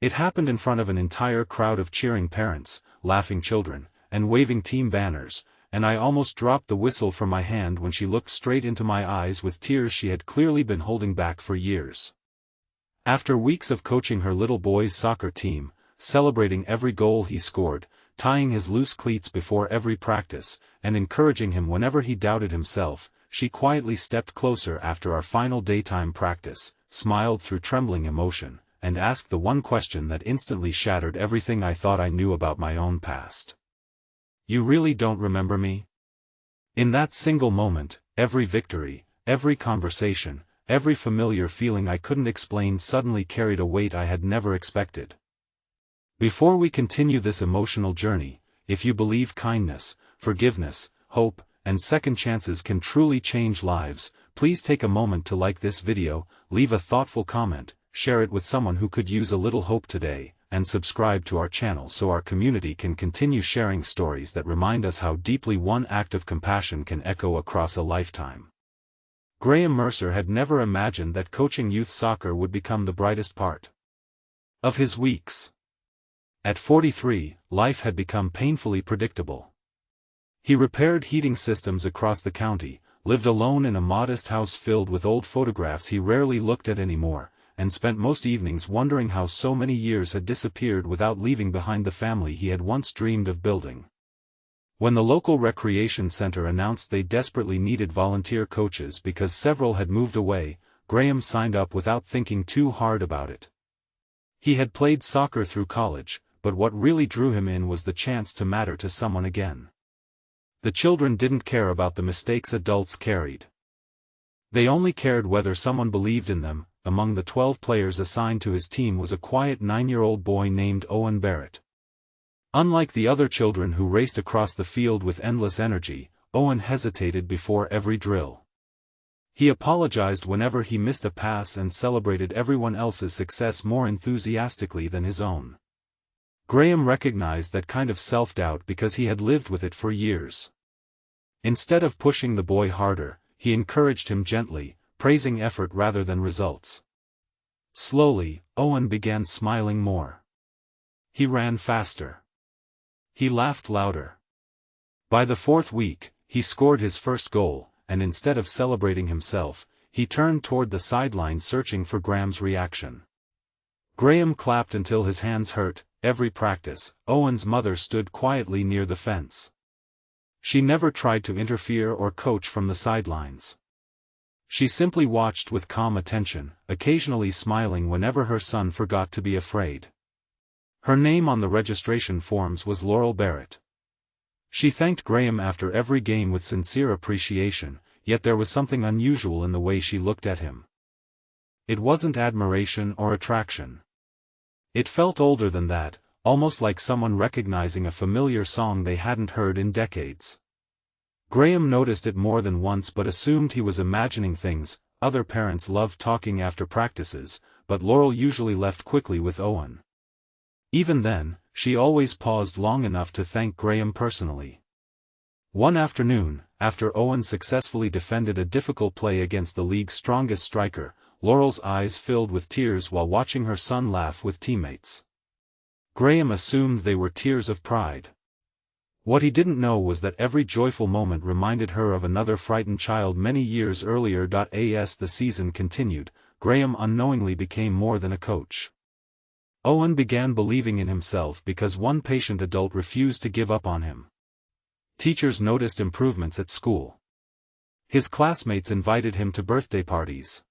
It happened in front of an entire crowd of cheering parents, laughing children, and waving team banners, and I almost dropped the whistle from my hand when she looked straight into my eyes with tears she had clearly been holding back for years. After weeks of coaching her little boy's soccer team, celebrating every goal he scored, tying his loose cleats before every practice, and encouraging him whenever he doubted himself, she quietly stepped closer after our final daytime practice, smiled through trembling emotion, and asked the one question that instantly shattered everything I thought I knew about my own past. "You really don't remember me?" In that single moment, every victory, every conversation, every familiar feeling I couldn't explain suddenly carried a weight I had never expected. Before we continue this emotional journey, if you believe kindness, forgiveness, hope, and second chances can truly change lives, please take a moment to like this video, leave a thoughtful comment, share it with someone who could use a little hope today, and subscribe to our channel so our community can continue sharing stories that remind us how deeply one act of compassion can echo across a lifetime. Graham Mercer had never imagined that coaching youth soccer would become the brightest part of his weeks. At 43, life had become painfully predictable. He repaired heating systems across the county, lived alone in a modest house filled with old photographs he rarely looked at anymore, and spent most evenings wondering how so many years had disappeared without leaving behind the family he had once dreamed of building. When the local recreation center announced they desperately needed volunteer coaches because several had moved away, Graham signed up without thinking too hard about it. He had played soccer through college, but what really drew him in was the chance to matter to someone again. The children didn't care about the mistakes adults carried. They only cared whether someone believed in them. Among the 12 players assigned to his team was a quiet 9-year-old boy named Owen Barrett. Unlike the other children who raced across the field with endless energy, Owen hesitated before every drill. He apologized whenever he missed a pass and celebrated everyone else's success more enthusiastically than his own. Graham recognized that kind of self-doubt because he had lived with it for years. Instead of pushing the boy harder, he encouraged him gently, praising effort rather than results. Slowly, Owen began smiling more. He ran faster. He laughed louder. By the 4th week, he scored his first goal, and instead of celebrating himself, he turned toward the sideline searching for Graham's reaction. Graham clapped until his hands hurt. Every practice, Owen's mother stood quietly near the fence. She never tried to interfere or coach from the sidelines. She simply watched with calm attention, occasionally smiling whenever her son forgot to be afraid. Her name on the registration forms was Laurel Barrett. She thanked Graham after every game with sincere appreciation, yet there was something unusual in the way she looked at him. It wasn't admiration or attraction. It felt older than that, almost like someone recognizing a familiar song they hadn't heard in decades. Graham noticed it more than once but assumed he was imagining things. Other parents loved talking after practices, but Laurel usually left quickly with Owen. Even then, she always paused long enough to thank Graham personally. One afternoon, after Owen successfully defended a difficult play against the league's strongest striker, Laurel's eyes filled with tears while watching her son laugh with teammates. Graham assumed they were tears of pride. What he didn't know was that every joyful moment reminded her of another frightened child many years earlier. As the season continued, Graham unknowingly became more than a coach. Owen began believing in himself because one patient adult refused to give up on him. Teachers noticed improvements at school. His classmates invited him to birthday parties.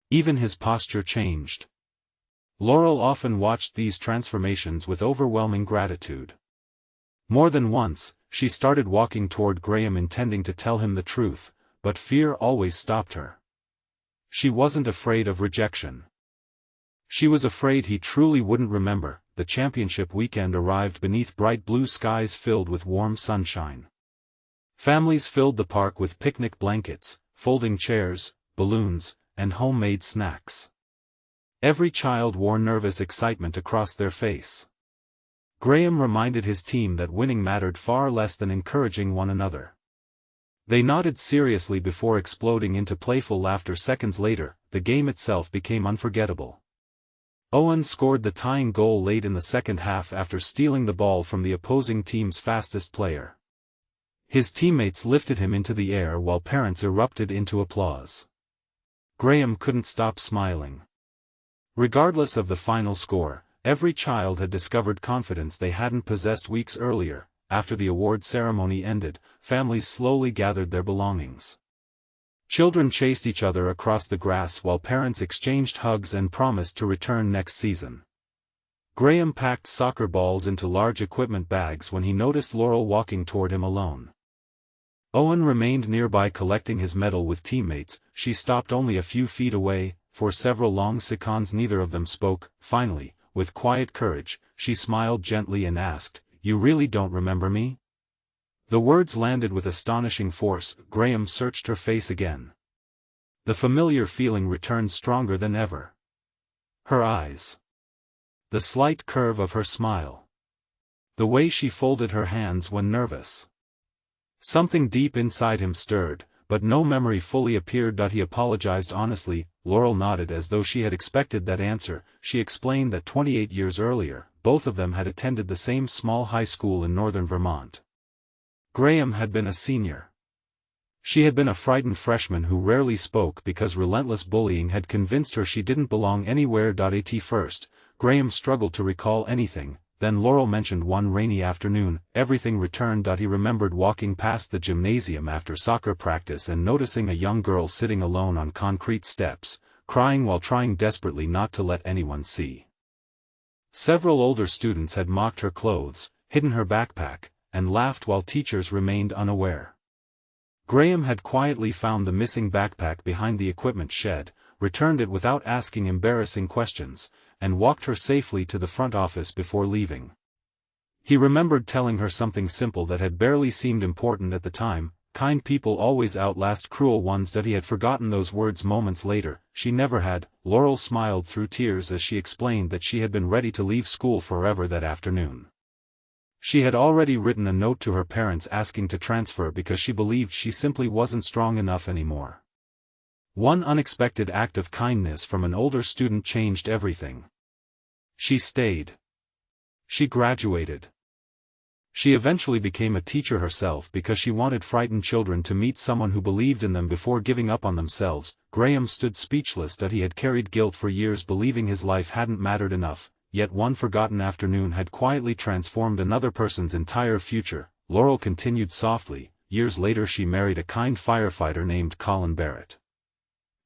Even his posture changed. Laurel often watched these transformations with overwhelming gratitude. More than once, she started walking toward Graham intending to tell him the truth, but fear always stopped her. She wasn't afraid of rejection. She was afraid he truly wouldn't remember. The championship weekend arrived beneath bright blue skies filled with warm sunshine. Families filled the park with picnic blankets, folding chairs, balloons, and homemade snacks. Every child wore nervous excitement across their face. Graham reminded his team that winning mattered far less than encouraging one another. They nodded seriously before exploding into playful laughter. Seconds later, the game itself became unforgettable. Owen scored the tying goal late in the second half after stealing the ball from the opposing team's fastest player. His teammates lifted him into the air while parents erupted into applause. Graham couldn't stop smiling. Regardless of the final score, every child had discovered confidence they hadn't possessed weeks earlier. After the award ceremony ended, families slowly gathered their belongings. Children chased each other across the grass while parents exchanged hugs and promised to return next season. Graham packed soccer balls into large equipment bags when he noticed Laurel walking toward him alone. Owen remained nearby collecting his medal with teammates. She stopped only a few feet away. For several long seconds neither of them spoke. Finally, with quiet courage, she smiled gently and asked, "You really don't remember me?" The words landed with astonishing force. Graham searched her face again. The familiar feeling returned stronger than ever. Her eyes. The slight curve of her smile. The way she folded her hands when nervous. Something deep inside him stirred, but no memory fully appeared. He apologized honestly. Laurel nodded as though she had expected that answer. She explained that 28 years earlier, both of them had attended the same small high school in northern Vermont. Graham had been a senior. She had been a frightened freshman who rarely spoke because relentless bullying had convinced her she didn't belong anywhere. At first, Graham struggled to recall anything, then Laurel mentioned one rainy afternoon. Everything returned. He remembered walking past the gymnasium after soccer practice and noticing a young girl sitting alone on concrete steps, crying while trying desperately not to let anyone see. Several older students had mocked her clothes, hidden her backpack, and laughed while teachers remained unaware. Graham had quietly found the missing backpack behind the equipment shed, returned it without asking embarrassing questions, and walked her safely to the front office before leaving. He remembered telling her something simple that had barely seemed important at the time: kind people always outlast cruel ones. He had forgotten those words moments later. She never had. Laurel smiled through tears as she explained that she had been ready to leave school forever that afternoon. She had already written a note to her parents asking to transfer because she believed she simply wasn't strong enough anymore. One unexpected act of kindness from an older student changed everything. She stayed. She graduated. She eventually became a teacher herself because she wanted frightened children to meet someone who believed in them before giving up on themselves. Graham stood speechless. He had carried guilt for years, believing his life hadn't mattered enough. Yet one forgotten afternoon had quietly transformed another person's entire future. Laurel continued softly. Years later she married a kind firefighter named Colin Barrett.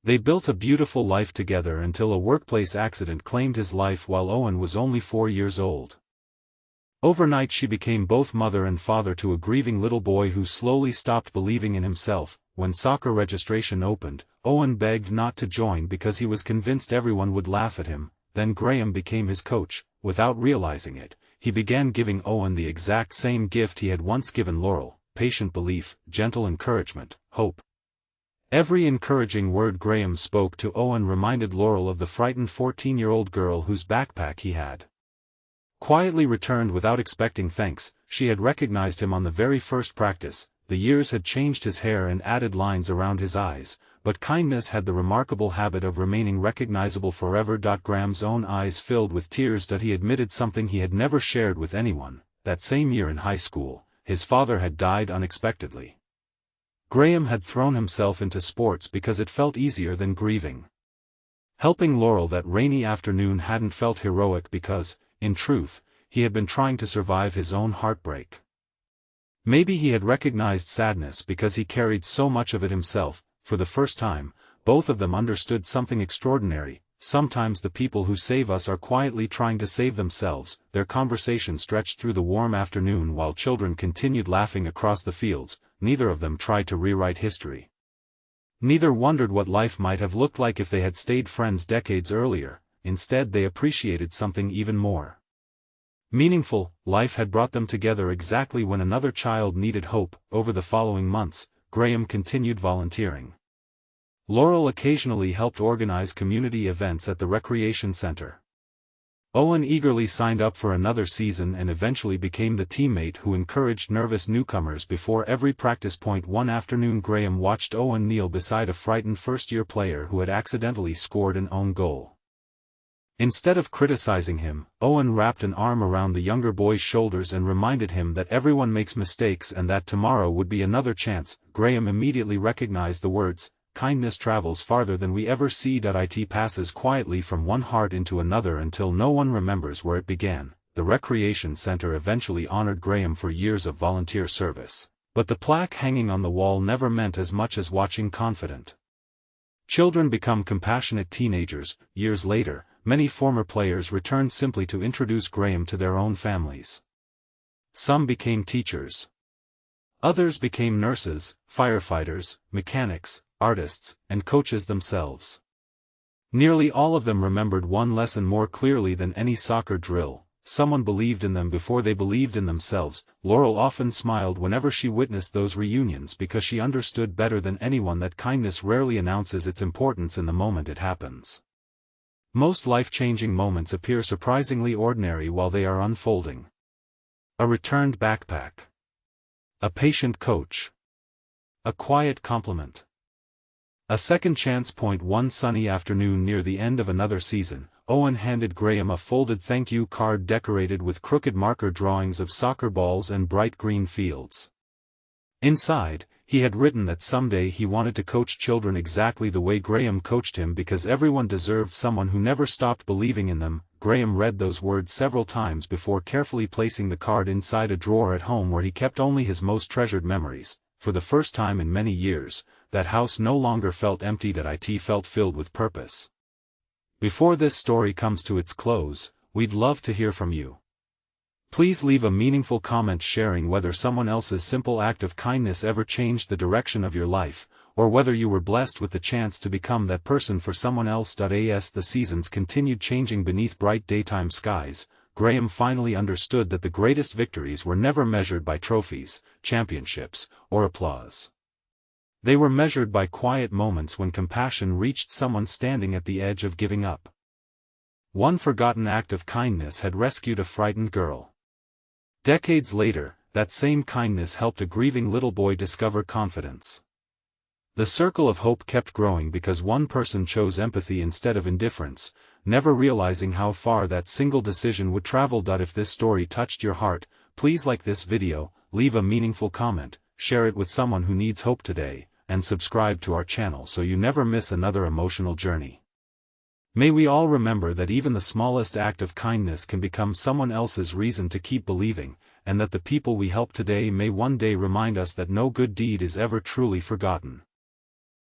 They built a beautiful life together until a workplace accident claimed his life while Owen was only 4 years old. Overnight she became both mother and father to a grieving little boy who slowly stopped believing in himself. When soccer registration opened, Owen begged not to join because he was convinced everyone would laugh at him. Then Graham became his coach. Without realizing it, he began giving Owen the exact same gift he had once given Laurel: patient belief, gentle encouragement, hope. Every encouraging word Graham spoke to Owen reminded Laurel of the frightened 14-year-old girl whose backpack he had quietly returned without expecting thanks. She had recognized him on the very first practice. The years had changed his hair and added lines around his eyes, but kindness had the remarkable habit of remaining recognizable forever. Graham's own eyes filled with tears. He admitted something he had never shared with anyone: that same year in high school, his father had died unexpectedly. Graham had thrown himself into sports because it felt easier than grieving. Helping Laurel that rainy afternoon hadn't felt heroic because, in truth, he had been trying to survive his own heartbreak. Maybe he had recognized sadness because he carried so much of it himself. For the first time, both of them understood something extraordinary: sometimes the people who save us are quietly trying to save themselves. Their conversation stretched through the warm afternoon while children continued laughing across the fields. Neither of them tried to rewrite history. Neither wondered what life might have looked like if they had stayed friends decades earlier. Instead they appreciated something even more meaningful. Life had brought them together exactly when another child needed hope. Over the following months, Graham continued volunteering. Laurel occasionally helped organize community events at the recreation center. Owen eagerly signed up for another season and eventually became the teammate who encouraged nervous newcomers before every practice point. One afternoon Graham watched Owen kneel beside a frightened first-year player who had accidentally scored an own goal. Instead of criticizing him, Owen wrapped an arm around the younger boy's shoulders and reminded him that everyone makes mistakes and that tomorrow would be another chance. Graham immediately recognized the words, "Kindness travels farther than we ever see." It passes quietly from one heart into another until no one remembers where it began. The recreation center eventually honored Graham for years of volunteer service, but the plaque hanging on the wall never meant as much as watching confident children become compassionate teenagers. Years later, many former players returned simply to introduce Graham to their own families. Some became teachers. Others became nurses, firefighters, mechanics, artists, and coaches themselves. Nearly all of them remembered one lesson more clearly than any soccer drill: someone believed in them before they believed in themselves. Laurel often smiled whenever she witnessed those reunions because she understood better than anyone that kindness rarely announces its importance in the moment it happens. Most life-changing moments appear surprisingly ordinary while they are unfolding. A returned backpack. A patient coach. A quiet compliment. A second chance. One sunny afternoon near the end of another season, Owen handed Graham a folded thank you card decorated with crooked marker drawings of soccer balls and bright green fields. Inside, he had written that someday he wanted to coach children exactly the way Graham coached him because everyone deserved someone who never stopped believing in them. Graham read those words several times before carefully placing the card inside a drawer at home where he kept only his most treasured memories. For the first time in many years, that house no longer felt empty. It felt filled with purpose. Before this story comes to its close, we'd love to hear from you. Please leave a meaningful comment sharing whether someone else's simple act of kindness ever changed the direction of your life, or whether you were blessed with the chance to become that person for someone else. As the seasons continued changing beneath bright daytime skies, Graham finally understood that the greatest victories were never measured by trophies, championships, or applause. They were measured by quiet moments when compassion reached someone standing at the edge of giving up. One forgotten act of kindness had rescued a frightened girl. Decades later, that same kindness helped a grieving little boy discover confidence. The circle of hope kept growing because one person chose empathy instead of indifference, never realizing how far that single decision would travel. If this story touched your heart, please like this video, leave a meaningful comment, share it with someone who needs hope today, and subscribe to our channel so you never miss another emotional journey. May we all remember that even the smallest act of kindness can become someone else's reason to keep believing, and that the people we help today may one day remind us that no good deed is ever truly forgotten.